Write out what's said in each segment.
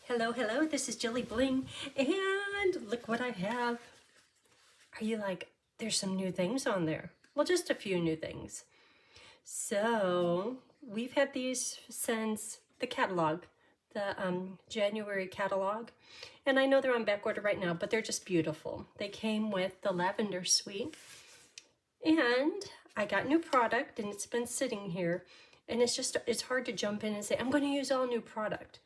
Hello, hello, this is Jilly Bling, and look what I have. Are you like, there's some new things on there? Well, just a few new things. So, we've had these since the catalog, the January catalog, and I know they're on back order right now, but they're just beautiful. They came with the lavender suite, and I got new product, and it's been sitting here, and it's hard to jump in and say, I'm going to use all new product.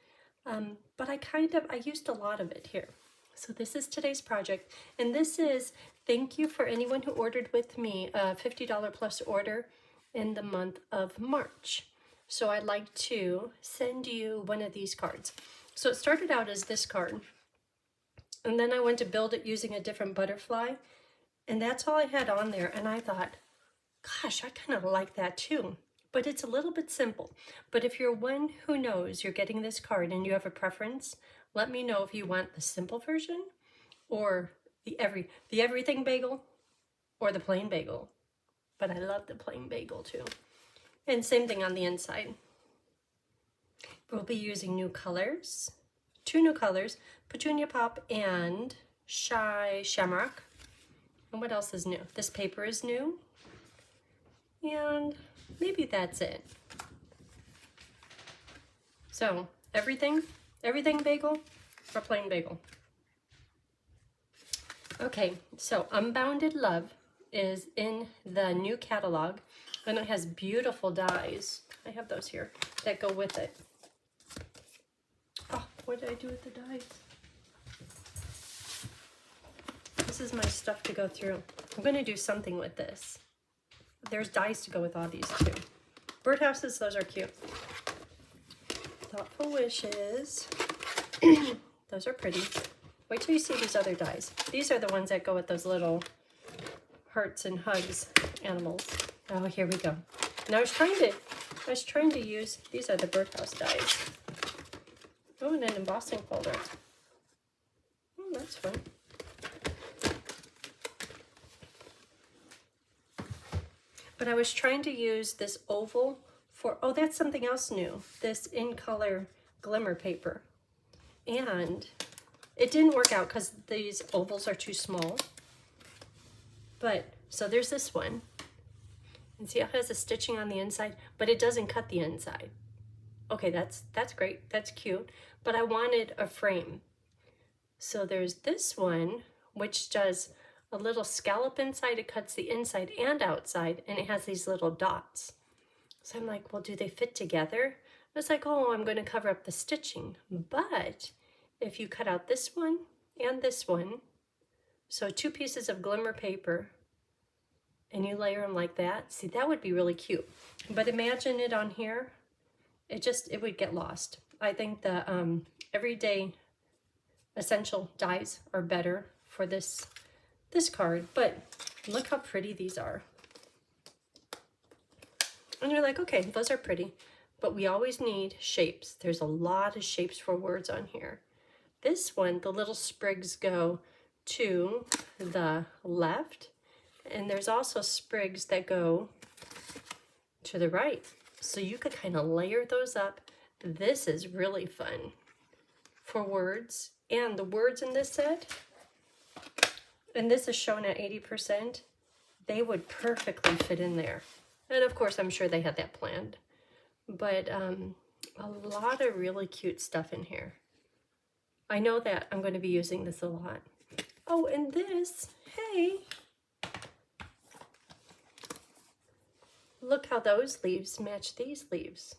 But I used a lot of it here. So this is today's project, and this is thank you for anyone who ordered with me a $50 plus order in the month of March. So I'd like to send you one of these cards. So it started out as this card, and then I went to build it using a different butterfly, and that's all I had on there, and I thought, gosh, I kind of like that too. But it's a little bit simple. But if you're one who knows you're getting this card and you have a preference, let me know if you want the simple version or the everything bagel or the plain bagel. But I love the plain bagel too. And same thing on the inside. We'll be using new colors, 2 new colors, Petunia Pop and Shy Shamrock. And what else is new? This paper is new. And maybe that's it. So, everything bagel or plain bagel. Okay, so Unbounded Love is in the new catalog, and it has beautiful dies. I have those here that go with it. Oh, what did I do with the dies? This is my stuff to go through. I'm going to do something with this. There's dies to go with all these too. Birdhouses, those are cute. Thoughtful Wishes. Those are pretty. Wait till you see these other dies. These are the ones that go with those little hearts and hugs animals. Oh, here we go. And I was trying to use, these are the birdhouse dies. Oh, and an embossing folder. Oh, that's fun. But I was trying to use this oval for, oh, that's something else new. This in color glimmer paper. And it didn't work out because these ovals are too small. But, so there's this one. And see, it has a stitching on the inside, but it doesn't cut the inside. Okay, that's great, that's cute. But I wanted a frame. So there's this one, which does a little scallop inside. It cuts the inside and outside, and it has these little dots. So I'm like, well, do they fit together? I was like, oh, I'm going to cover up the stitching. But if you cut out this one and this one, so 2 pieces of glimmer paper, and you layer them like that, see, that would be really cute. But imagine it on here, it would get lost. I think the everyday essential dies are better for this card, but look how pretty these are. And you're like, okay, those are pretty, but we always need shapes. There's a lot of shapes for words on here. This one, the little sprigs go to the left, and there's also sprigs that go to the right. So you could kind of layer those up. This is really fun for words, and the words in this set, and this is shown at 80%, they would perfectly fit in there. And of course, I'm sure they had that planned. But a lot of really cute stuff in here. I know that I'm going to be using this a lot. Oh, and this, hey, look how those leaves match these leaves.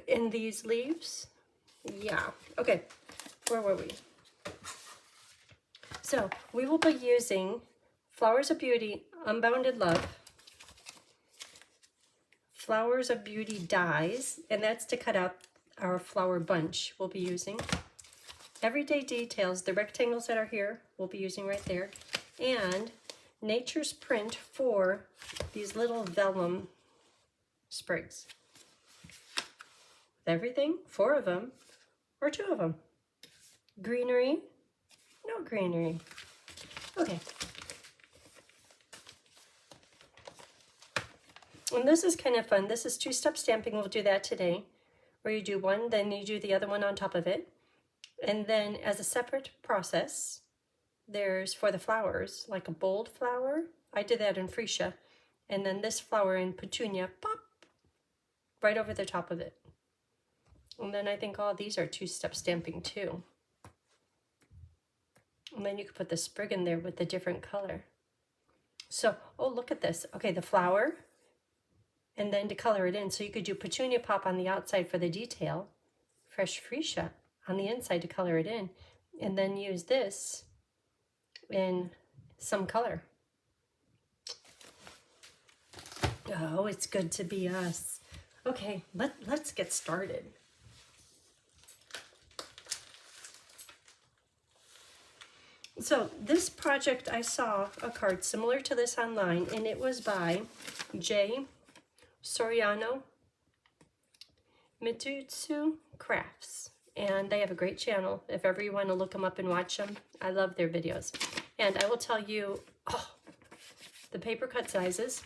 And these leaves, yeah. Okay, where were we? So we will be using Flowers of Beauty, Unbounded Love, Flowers of Beauty dies, and that's to cut out our flower bunch we'll be using. Everyday Details, the rectangles that are here, we'll be using right there. And Nature's Print for these little vellum sprigs. Everything, 4 of them, or 2 of them. Greenery, no greenery. Okay. And this is kind of fun. This is 2-step stamping. We'll do that today. where you do one, then you do the other one on top of it. And then as a separate process, there's for the flowers, like a bold flower. I did that in freesia. And then this flower in petunia, pop, right over the top of it. And then I think all these are two-step stamping too. And then you could put the sprig in there with the different color. So, oh, look at this. Okay, the flower, and then to color it in. So you could do petunia pop on the outside for the detail, fresh freesia on the inside to color it in, and then use this in some color. Oh, it's good to be us. Okay, let's get started. So this project, I saw a card similar to this online, and it was by Jay Soriano Mituso Crafts. And they have a great channel. If ever you want to look them up and watch them, I love their videos. And I will tell you, the paper cut sizes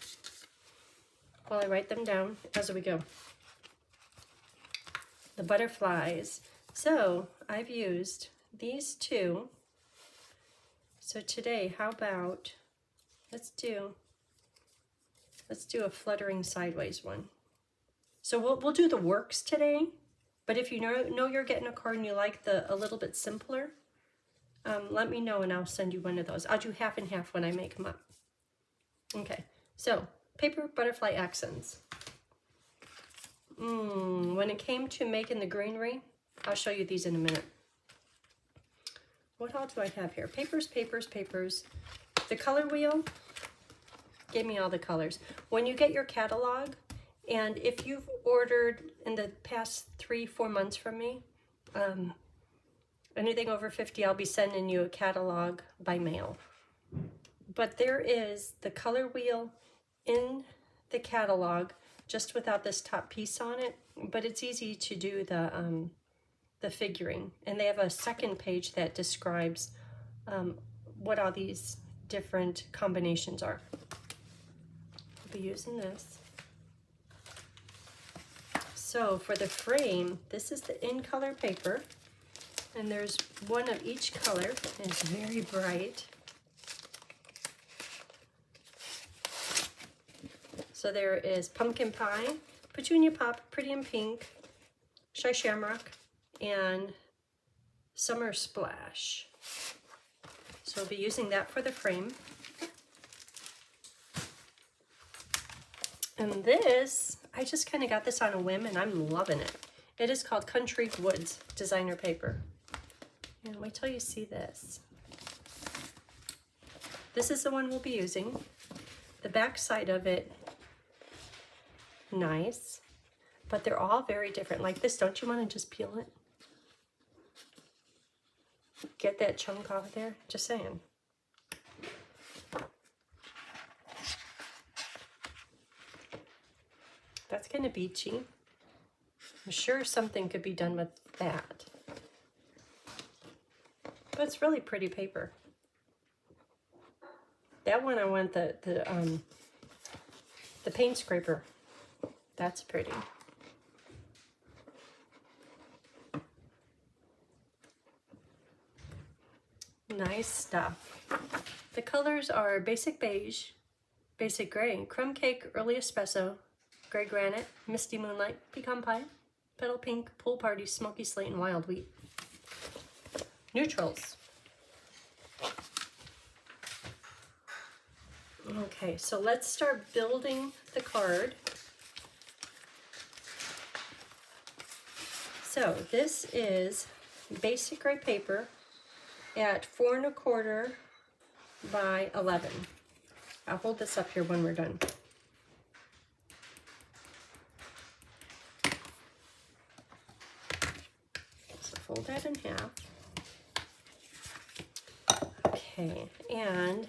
while I write them down as we go. The butterflies. So I've used these two. So today, how about, let's do a fluttering sideways one. So we'll do the works today, but if you know you're getting a card and you like a little bit simpler, let me know and I'll send you one of those. I'll do half and half when I make them up. Okay, so paper butterfly accents. When it came to making the greenery, I'll show you these in a minute. What all do I have here? Papers, papers, papers. The color wheel gave me all the colors. When you get your catalog, and if you've ordered in the past 3-4 months from me, anything over 50, I'll be sending you a catalog by mail. But there is the color wheel in the catalog, just without this top piece on it, but it's easy to do the figuring, and they have a second page that describes what all these different combinations are. I'll be using this. So for the frame, this is the in color paper, and there's one of each color, and it's very bright. So there is pumpkin pie, petunia pop, pretty in pink, shy shamrock, and summer splash. So I'll be using that for the frame. And this, I just kind of got this on a whim and I'm loving it. It is called Country Woods designer paper. And wait till you see this. This is the one we'll be using. The back side of it, nice, but they're all very different. Like this, don't you want to just peel it? Get that chunk off there, just saying. That's kind of beachy. I'm sure something could be done with that. But it's really pretty paper. That one I want the paint scraper. That's pretty. Nice stuff. The colors are basic beige, basic gray, crumb cake, early espresso, gray granite, misty moonlight, pecan pie, petal pink, pool party, smoky slate, and wild wheat. Neutrals. Okay, so let's start building the card. So this is basic gray paper at 4 1/4 by 11. I'll hold this up here when we're done. So fold that in half. Okay, and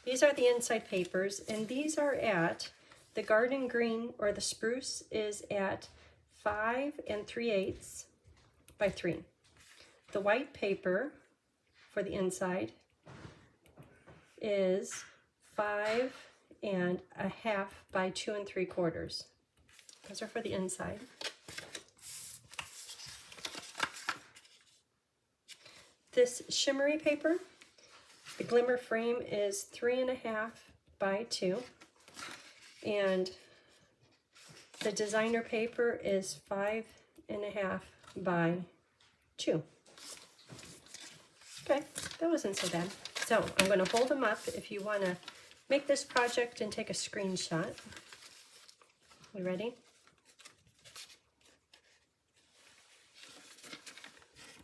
these are the inside papers, and these are at, the garden green or the spruce is at 5 3/8 by 3. The white paper for the inside is 5 1/2 by 2 3/4. Those are for the inside. this shimmery paper. The glimmer frame is 3.5 by 2. And the designer paper is 5.5 by 2. Okay, that wasn't so bad. So I'm going to hold them up if you want to make this project and take a screenshot. You ready?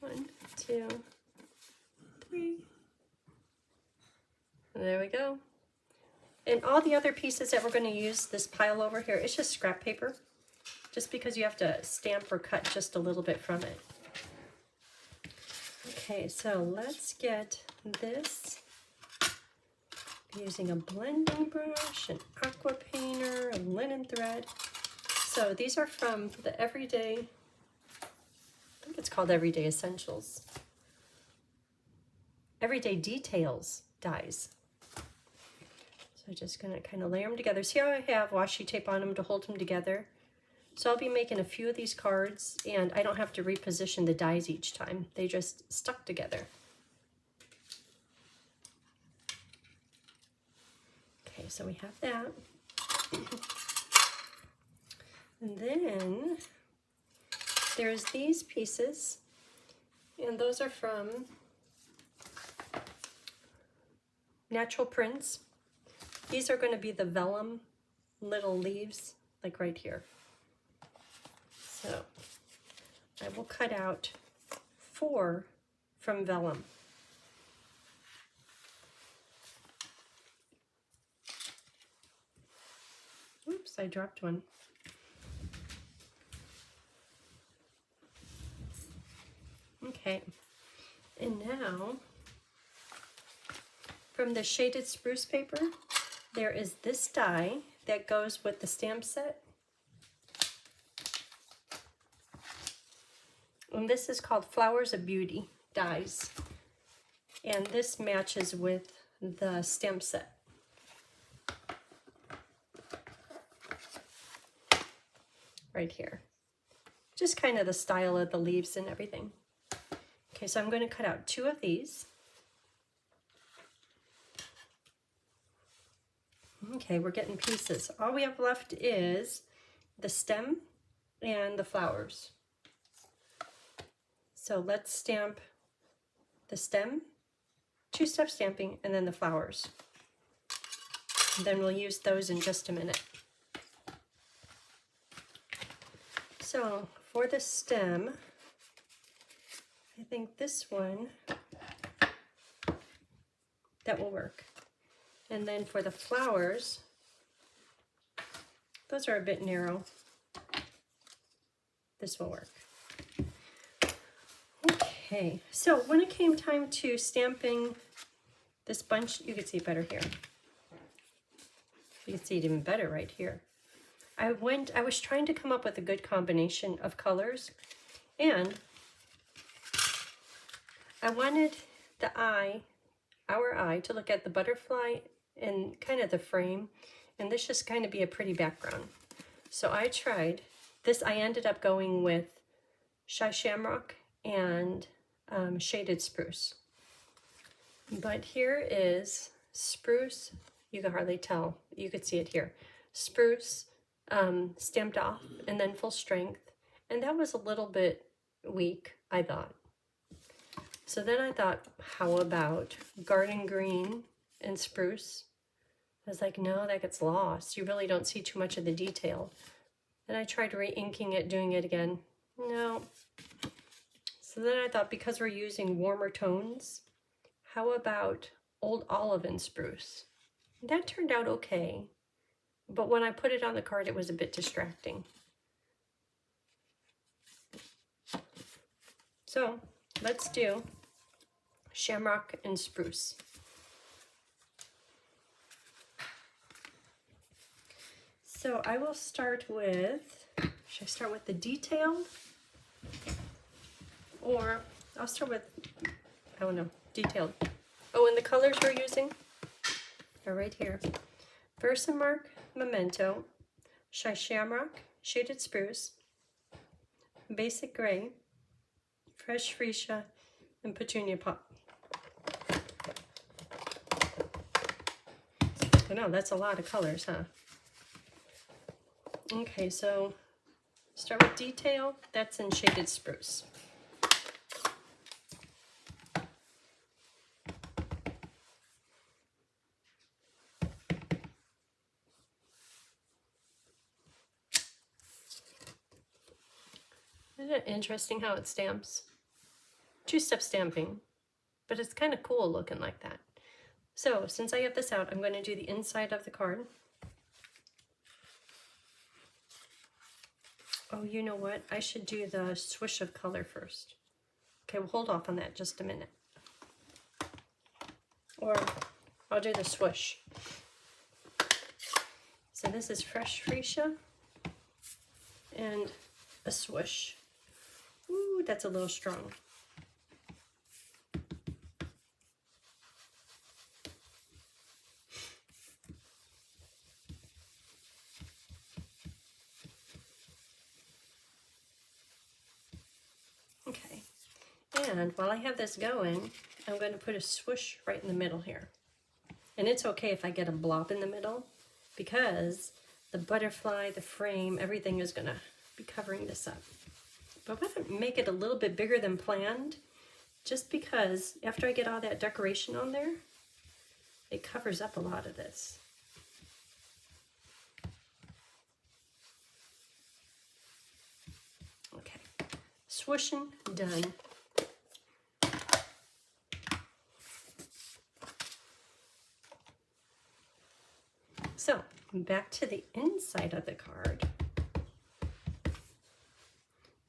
1, 2, 3. There we go. And all the other pieces that we're going to use, this pile over here, it's just scrap paper. Just because you have to stamp or cut just a little bit from it. Okay, so let's get this using a blending brush, an aqua painter, a linen thread. So these are from the Everyday, I think it's called Everyday Essentials. Everyday Details dies. So I'm just gonna kind of layer them together. See how I have washi tape on them to hold them together? So I'll be making a few of these cards, and I don't have to reposition the dies each time. They just stuck together. Okay, so we have that. And then there's these pieces, and those are from Natural Prints. These are going to be the vellum little leaves, like right here. So I will cut out 4 from vellum. Oops, I dropped one. Okay, and now from the shaded spruce paper, there is this die that goes with the stamp set. And this is called Flowers of Beauty dies. And this matches with the stamp set. Right here. Just kind of the style of the leaves and everything. Okay, so I'm going to cut out 2 of these. Okay, we're getting pieces. All we have left is the stem and the flowers. So let's stamp the stem, 2-step stamping, and then the flowers. And then we'll use those in just a minute. So for the stem, I think this one, that will work. And then for the flowers, those are a bit narrow. This will work. Okay, so when it came time to stamping this bunch, you can see it better here. You can see it even better right here. I was trying to come up with a good combination of colors, and I wanted the eye, our eye, to look at the butterfly and kind of the frame, and this just kind of be a pretty background. So I tried this. I ended up going with Shy Shamrock and shaded spruce. But here is spruce. You can hardly tell. You could see it here. Spruce stamped off and then full strength. And that was a little bit weak, I thought. So then I thought, how about garden green and spruce? I was like, no, that gets lost. You really don't see too much of the detail. Then I tried re-inking it, doing it again. No. So then I thought, because we're using warmer tones, how about old olive and spruce? That turned out okay. But when I put it on the card, it was a bit distracting. So let's do shamrock and spruce. So I will start with, should I start with the detailed? Or I'll start with, I don't know, detailed. Oh, and the colors we're using are right here. Versamark Memento, Shy Shamrock, Shaded Spruce, Basic Gray, Fresh Freesia, and Petunia Pop. I know, that's a lot of colors, huh? Okay, so start with detail. That's in Shaded Spruce. Isn't it interesting how it stamps? Two-step stamping, but it's kind of cool looking like that. So since I have this out, I'm going to do the inside of the card. Oh, you know what? I should do the swoosh of color first. Okay, we'll hold off on that just a minute. Or I'll do the swoosh. So this is fresh freesia and a swoosh. Ooh, that's a little strong. Okay, and while I have this going, I'm going to put a swoosh right in the middle here. And it's okay if I get a blob in the middle, because the butterfly, the frame, everything is going to be covering this up. But I'm going to make it a little bit bigger than planned, just because after I get all that decoration on there, it covers up a lot of this. Okay, swooshing done. So back to the inside of the card.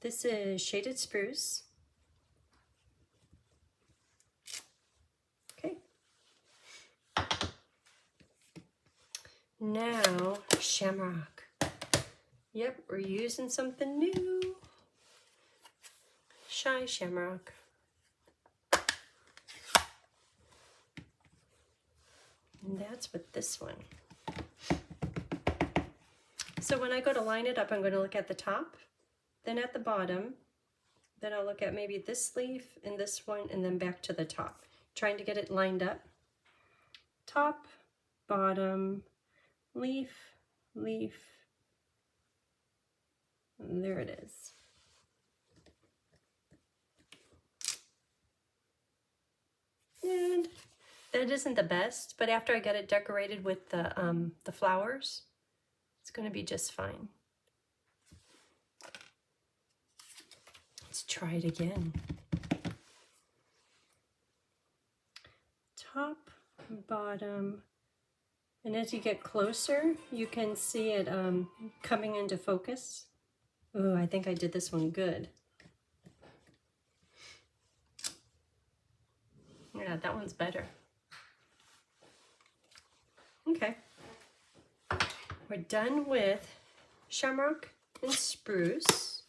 This is Shaded Spruce. Okay. Now Shamrock. Yep, we're using something new. Shy Shamrock. And that's with this one. So when I go to line it up, I'm going to look at the top, then at the bottom, then I'll look at maybe this leaf and this one, and then back to the top, trying to get it lined up. Top, bottom, leaf, leaf, and there it is. And that isn't the best, but after I get it decorated with the flowers, it's going to be just fine. Let's try it again. Top, bottom, and as you get closer, you can see it coming into focus. Oh, I think I did this one good. Yeah, that one's better. Okay. We're done with Shamrock and Spruce.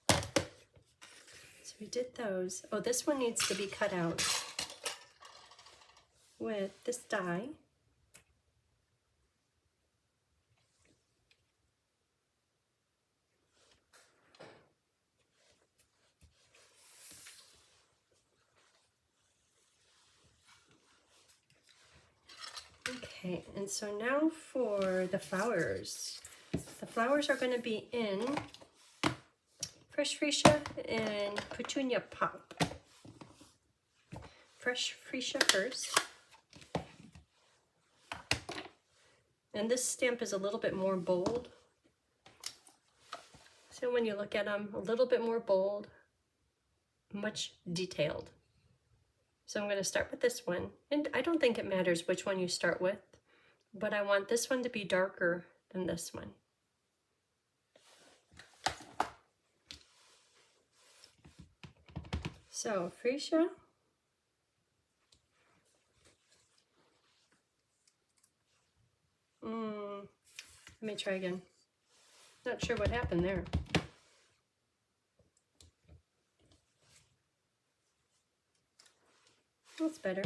So we did those. Oh, this one needs to be cut out with this die. Okay, and so now for the flowers. The flowers are going to be in Fresh Freesia and Petunia Pop. Fresh Freesia first. And this stamp is a little bit more bold. So when you look at them, a little bit more bold, much detailed. So I'm going to start with this one, and I don't think it matters which one you start with, but I want this one to be darker than this one. So Freesia, let me try again. Not sure what happened there. That's better.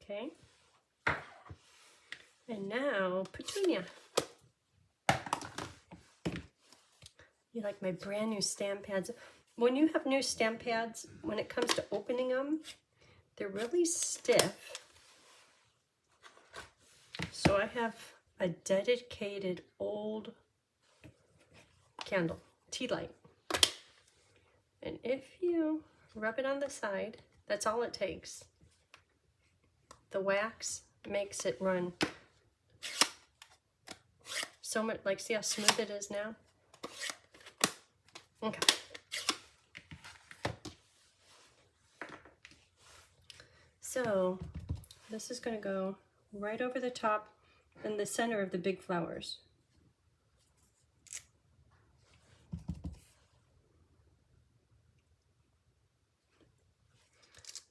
Okay. And now Petunia. You like my brand new stamp pads. When you have new stamp pads, when it comes to opening them, they're really stiff. So I have a dedicated old candle, tea light. And if you rub it on the side, that's all it takes. The wax makes it run so much, like, see how smooth it is now? Okay. So this is going to go right over the top in the center of the big flowers.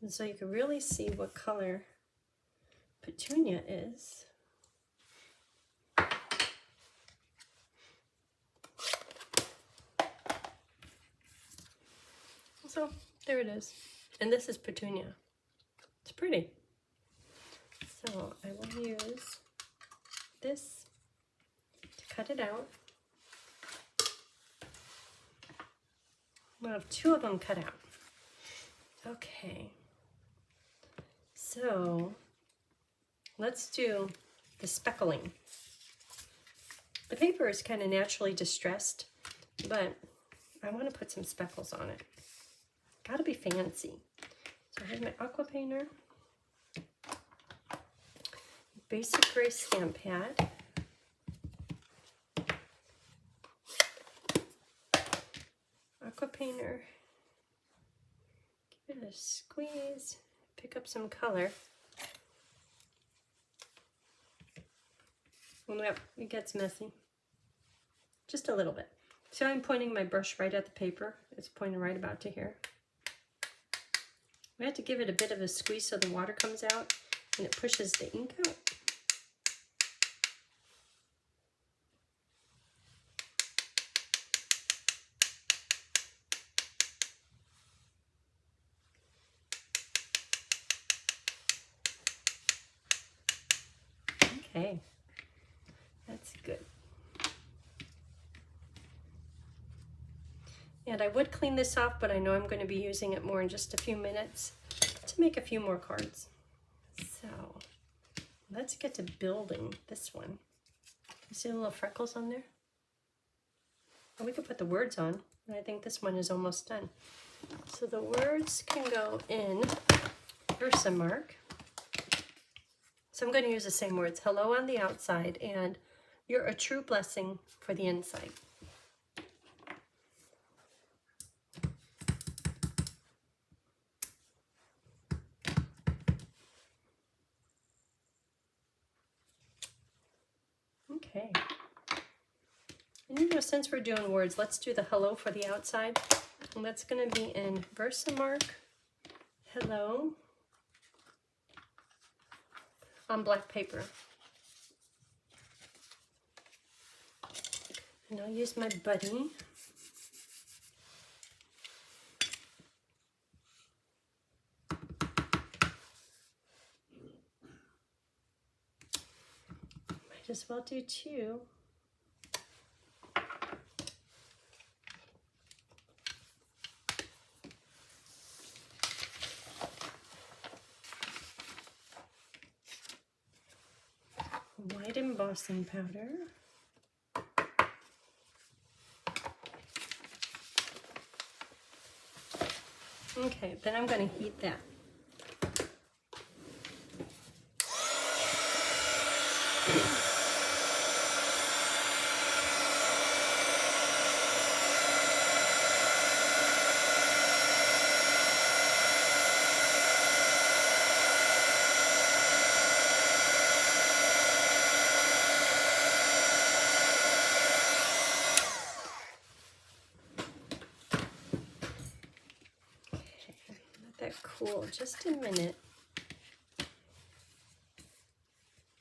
And so you can really see what color petunia is. So there it is. And this is petunia. It's pretty. So I will use this to cut it out. We'll have 2 of them cut out. Okay. So let's do the speckling. The paper is kind of naturally distressed, but I want to put some speckles on it. Gotta be fancy. So I have my aqua painter, basic gray stamp pad, aqua painter, give it a squeeze, pick up some color. Well, yep, it gets messy. Just a little bit. So I'm pointing my brush right at the paper. It's pointing right about to here. We have to give it a bit of a squeeze so the water comes out and it pushes the ink out. Okay, that's good. And I would clean this off, but I know I'm going to be using it more in just a few minutes to make a few more cards. So let's get to building this one. You see the little freckles on there? And we could put the words on. I think this one is almost done. So the words can go in Versamark. So I'm going to use the same words. Hello on the outside and you're a true blessing for the inside. Okay. And you know, since we're doing words, let's do the hello for the outside. And that's going to be in Versamark Hello on black paper. And I'll use my buddy. Might as well do 2. White embossing powder. Okay, then I'm going to heat that. Cool, just a minute.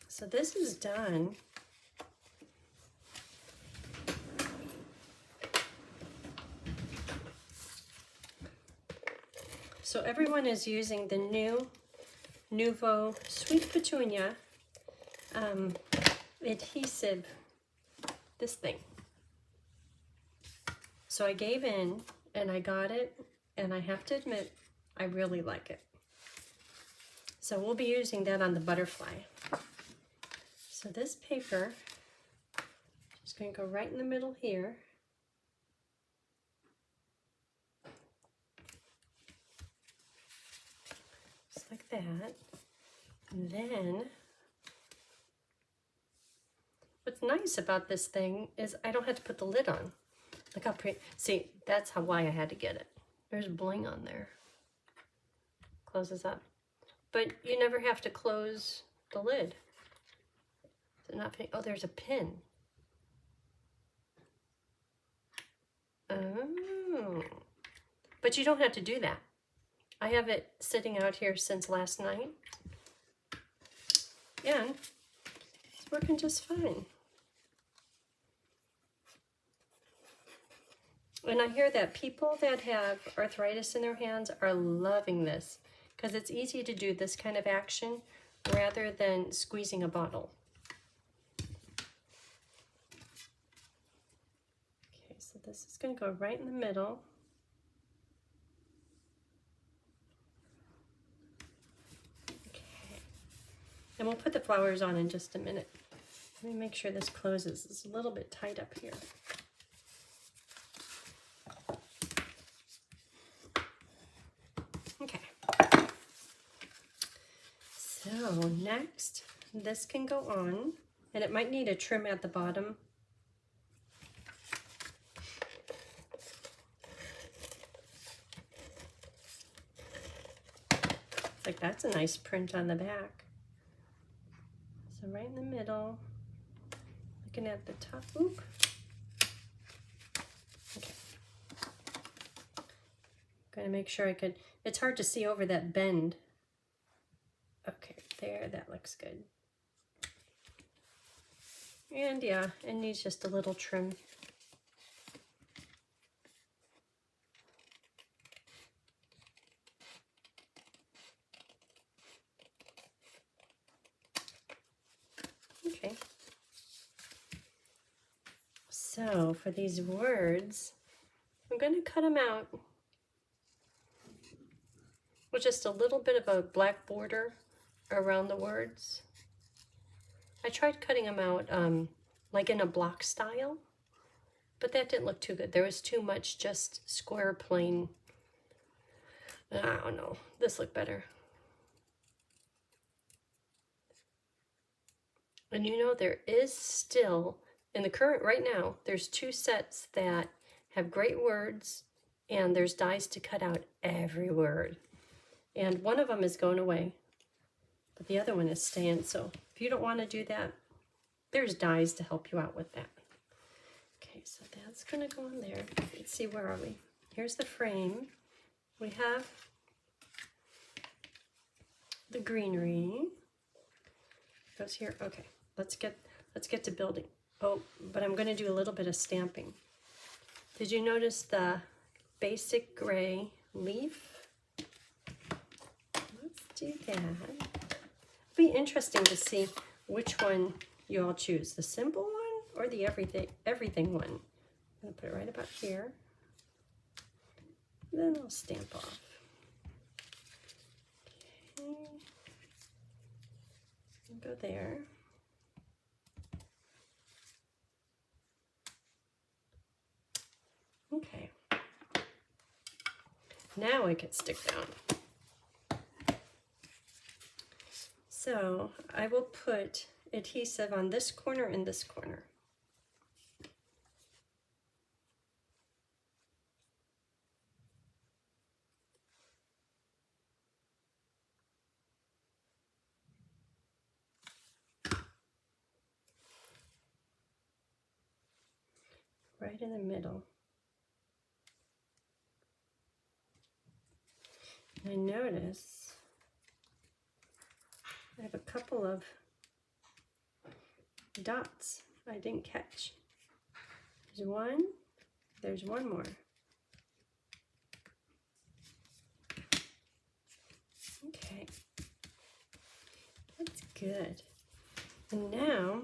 So this is done. So everyone is using the new Nouveau Sweet Petunia adhesive, this thing. So I gave in and I got it, and I have to admit, I really like it. So we'll be using that on the butterfly. So this paper is going to go right in the middle here. Just like that. And then, what's nice about this thing is I don't have to put the lid on. Look how pretty. See, that's why I had to get it. There's bling on there. Closes up. But you never have to close the lid. Is it not? Oh, there's a pin. Oh. But you don't have to do that. I have it sitting out here since last night. And it's working just fine. And I hear that people that have arthritis in their hands are loving this because it's easy to do this kind of action rather than squeezing a bottle. Okay, so this is going to go right in the middle. Okay, and we'll put the flowers on in just a minute. Let me make sure this closes. It's a little bit tight up here. Okay, so next, this can go on, and it might need a trim at the bottom. It's like that's a nice print on the back. So right in the middle, looking at the top, oop. Okay. Gotta make sure I could, it's hard to see over that bend. Okay, there, that looks good. And yeah, it needs just a little trim. Okay. So for these words, I'm going to cut them out with just a little bit of a black border around the words. I tried cutting them out like in a block style, but that didn't look too good. There was too much just square plain. I don't know. This looked better. And you know, there is still, in the current, right now, there's 2 sets that have great words, and there's dies to cut out every word. And one of them is going away, but the other one is staying. So if you don't want to do that, there's dies to help you out with that. Okay, so that's going to go in there. Let's see, where are we? Here's the frame. We have the greenery. Goes here. Okay, let's get to building. Oh, but I'm going to do a little bit of stamping. Did you notice the basic gray leaf? Let's do that. It'll be interesting to see which one you all choose, the simple one or the everything one. I'm going to put it right about here. Then I'll stamp off. Okay. Go there. Okay. Now I can stick down. So I will put adhesive on this corner and this corner. Right in the middle. I notice I have a couple of dots I didn't catch. There's one more. Okay, that's good. And now,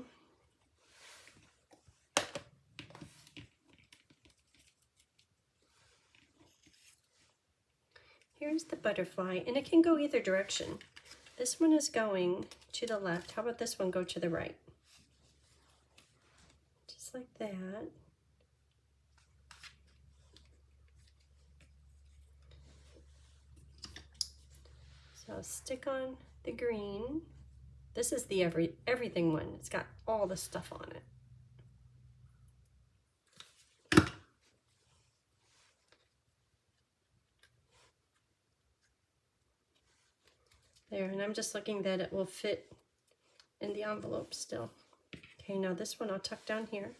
here's the butterfly, and it can go either direction. this one is going to the left. How about this one go to the right? Just like that. So stick on the green. This is the everything one. It's got all the stuff on it. There, and I'm just looking that it will fit in the envelope still. Okay, now this one I'll tuck down here.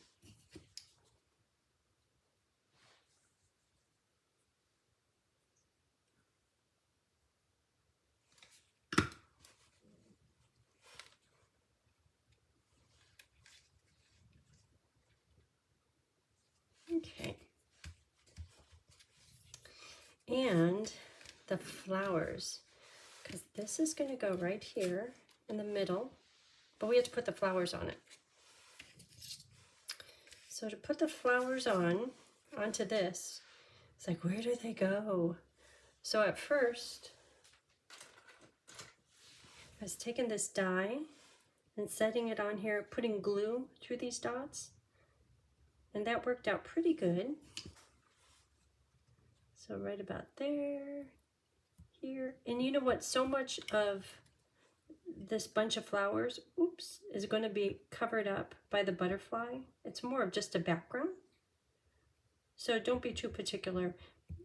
Okay. And the flowers, because this is going to go right here in the middle, but we have to put the flowers on it. So to put the flowers onto this, it's like, where do they go? So at first, I was taking this die and setting it on here, putting glue through these dots, and that worked out pretty good. So right about there, here, and you know what, so much of this bunch of flowers, oops, is going to be covered up by the butterfly. It's more of just a background. So don't be too particular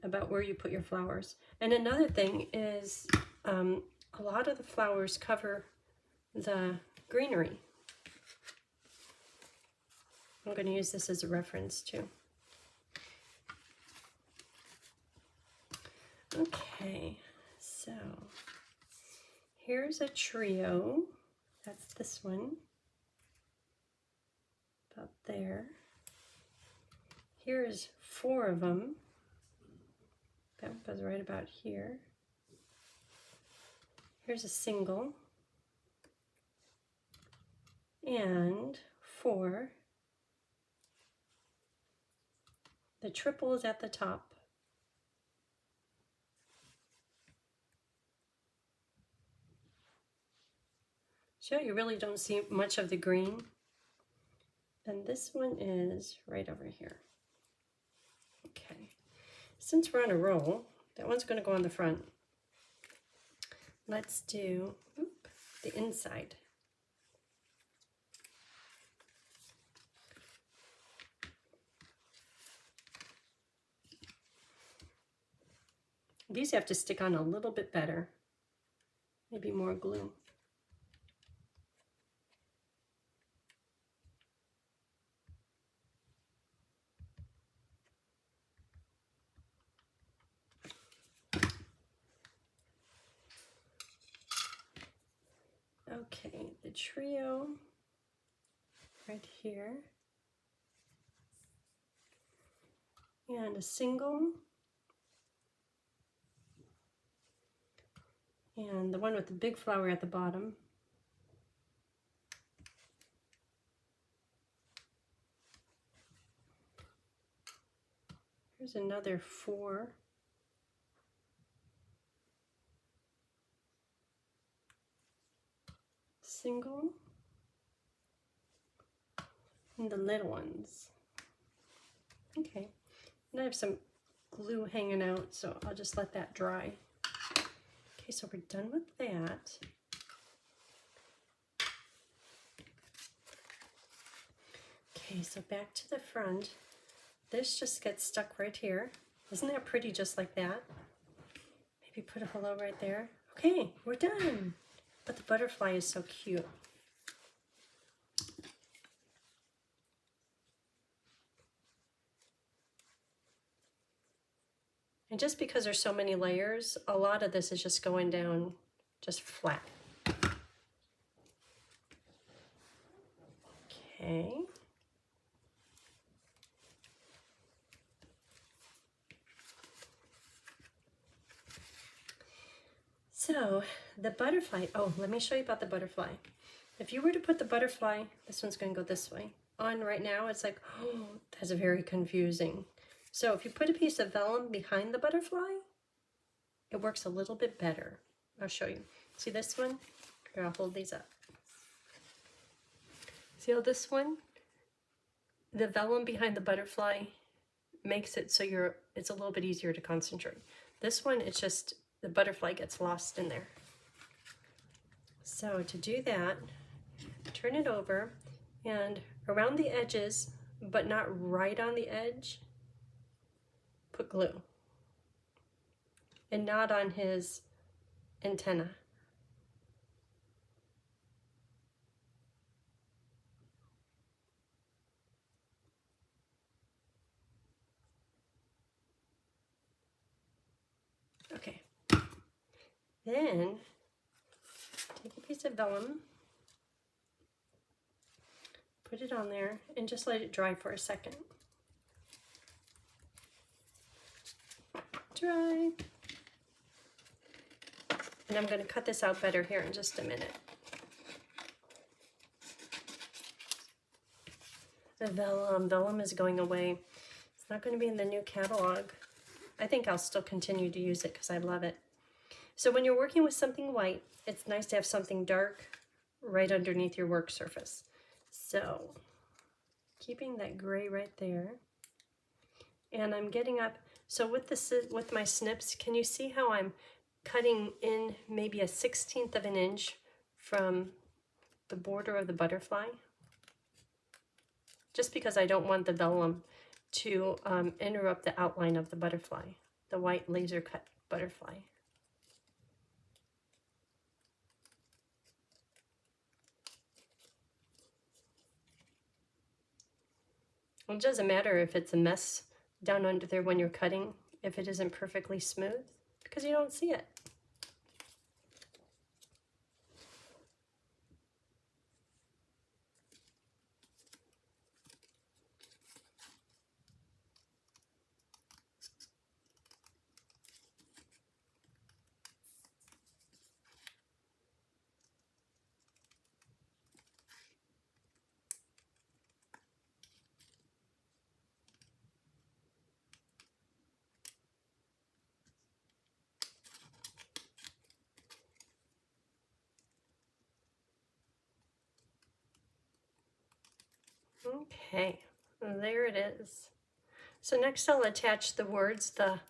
about where you put your flowers. And another thing is a lot of the flowers cover the greenery. I'm going to use this as a reference too. Okay, so here's a trio. That's this one, about there. Here's 4 of them. That goes right about here. Here's a single. And 4. The triple is at the top. So you really don't see much of the green. And this one is right over here. Okay, since we're on a roll, that one's going to go on the front. Let's do the inside. These have to stick on a little bit better, maybe more glue. Okay, the trio right here, and a single, and the one with the big flower at the bottom. Here's another 4. Single, and the little ones. Okay, and I have some glue hanging out, so I'll just let that dry. Okay, so we're done with that. Okay, so back to the front. This just gets stuck right here. Isn't that pretty just like that? Maybe put a hello right there. Okay, we're done. But the butterfly is so cute. And just because there's so many layers, a lot of this is just going down just flat. Okay. So the butterfly, oh, let me show you about the butterfly. If you were to put the butterfly, this one's going to go this way, on right now, it's like, oh, that's very confusing. So if you put a piece of vellum behind the butterfly, it works a little bit better. I'll show you. See this one? Here, I'll hold these up. See how this one, the vellum behind the butterfly makes it so it's a little bit easier to concentrate. This one, it's just the butterfly gets lost in there. So to do that, turn it over, and around the edges, but not right on the edge, put glue. And not on his antenna. Okay. Then take a piece of vellum, put it on there, and just let it dry for a second. Dry. And I'm going to cut this out better here in just a minute. The vellum is going away. It's not going to be in the new catalog. I think I'll still continue to use it because I love it. So when you're working with something white, it's nice to have something dark right underneath your work surface. So keeping that gray right there. And I'm getting up. So with my snips, can you see how I'm cutting in maybe a 1/16 of an inch from the border of the butterfly? Just because I don't want the vellum to interrupt the outline of the butterfly, the white laser cut butterfly. It doesn't matter if it's a mess down under there when you're cutting, if it isn't perfectly smooth, because you don't see it. Okay, there it is. So next I'll attach the words, the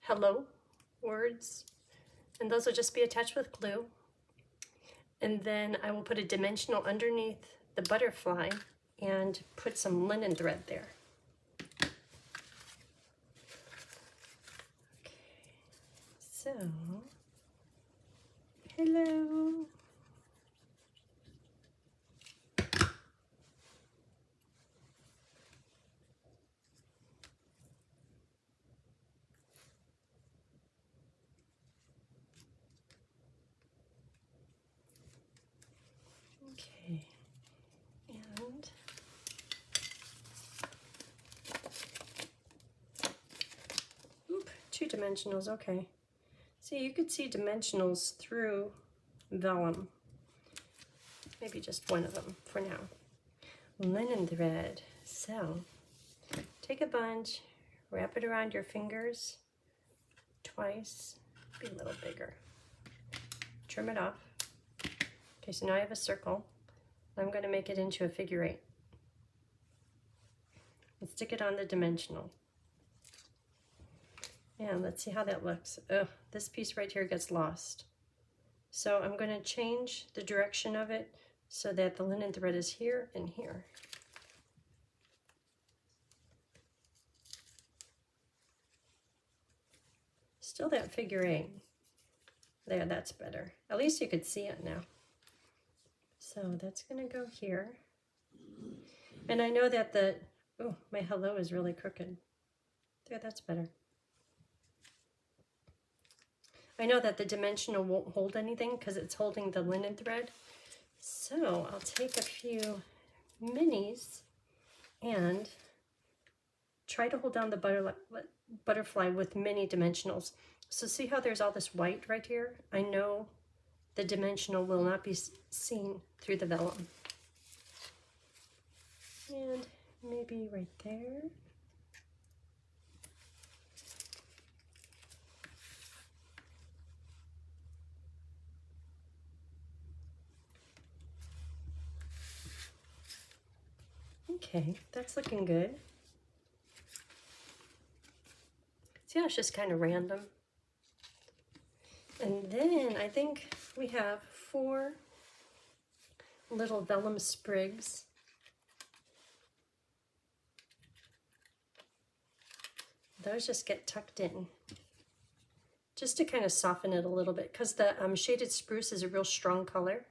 hello words, and those will just be attached with glue. And then I will put a dimensional underneath the butterfly and put some linen thread there. Okay, so, hello. Okay, and oop, 2 dimensionals, okay. See, you could see dimensionals through vellum. Maybe just one of them for now. Linen thread. So, take a bunch, wrap it around your fingers twice, be a little bigger. Trim it off. Okay, so now I have a circle. I'm going to make it into a figure 8. And stick it on the dimensional. And let's see how that looks. Ugh, this piece right here gets lost. So I'm going to change the direction of it so that the linen thread is here and here. Still that figure 8. There, that's better. At least you could see it now. So that's going to go here. And I know that oh, my hello is really crooked. There, that's better. I know that the dimensional won't hold anything because it's holding the linen thread. So I'll take a few minis and try to hold down the butterfly with mini dimensionals. So see how there's all this white right here? I know the dimensional will not be seen through the vellum. And maybe right there. Okay, that's looking good. See how it's just kind of random? And then I think we have 4 little vellum sprigs. Those just get tucked in, just to kind of soften it a little bit, because the shaded spruce is a real strong color.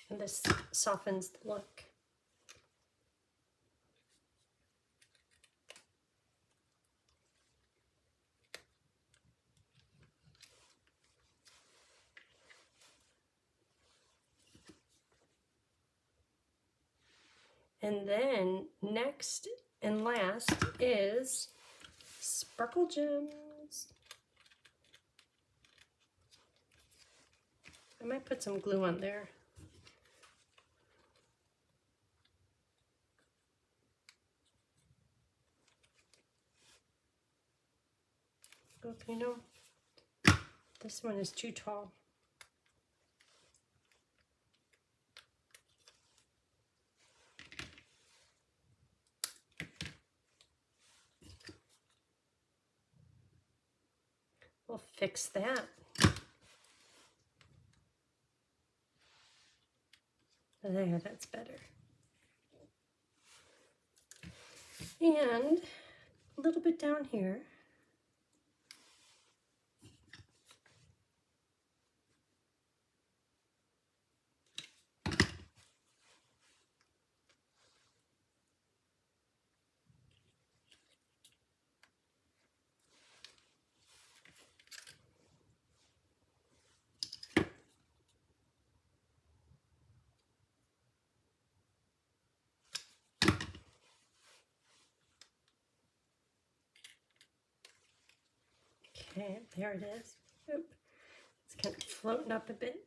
And this softens the look. And then next and last is sparkle gems. I might put some glue on there. Oh, you know, this one is too tall. We'll fix that. There, that's better. And a little bit down here. Okay, there it is. Oop. It's kind of floating up a bit.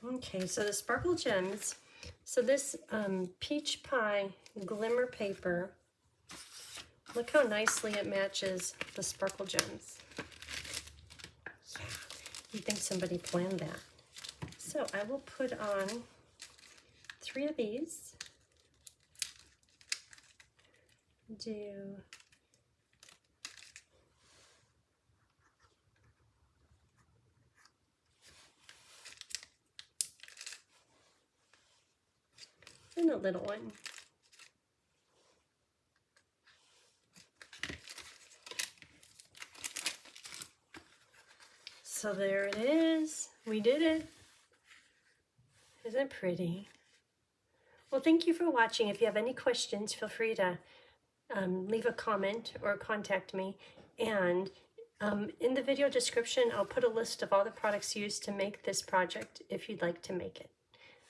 Okay, so the sparkle gems. So this peach pie glimmer paper, look how nicely it matches the sparkle gems. Yeah, you think somebody planned that. So I will put on 3 of these. And a little one. So there it is. We did it. Isn't it pretty? Well, thank you for watching. If you have any questions, feel free to leave a comment or contact me. And in the video description, I'll put a list of all the products used to make this project if you'd like to make it.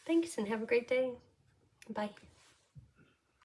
Thanks and have a great day. Bye.